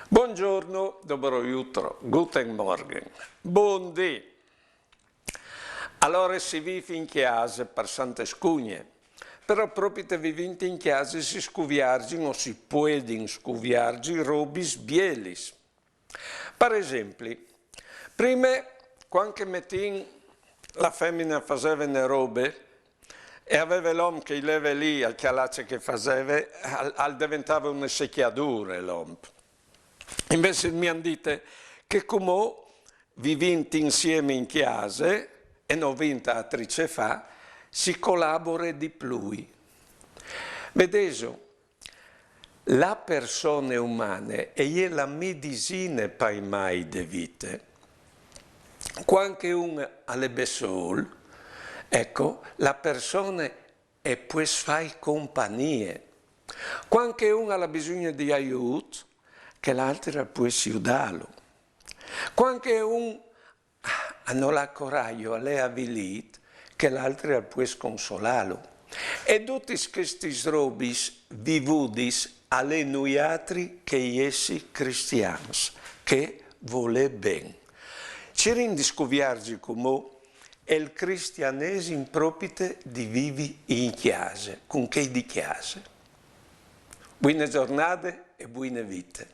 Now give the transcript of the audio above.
Buongiorno, dobro jutro, guten Morgen, buondì. Allora si vive in chiesa per Sante Scugne, però proprio te vivente in chiesa si scuviargi o si pueden scuviargi robis bielis. Per esempio, prima, quando mettin la femmina faceva le robe, e aveva l'uomo che leva lì al chialacce che faceva, diventava una secchiadura l'uomo. Invece mi hanno detto che come viventi insieme in chiesa, e non vinta attrice fa, si collabora di più. Vedete, la persona umana è la medicina per mai di vita. Quando uno ha le besole, ecco, la persona è può fare compagnia. Quando uno ha bisogno di aiuto, che l'altro può aiutarlo. Quando uno non ha coraggio, è avvilito, che l'altro può consolarlo. E tutti questi robi vivuti alle noi altri che essi cristiani, che vuole bene. Ci rindiscoviarci come il cristianesimo proprio di vivi in chiesa, con che di chiesa. Buone giornate e buone vite.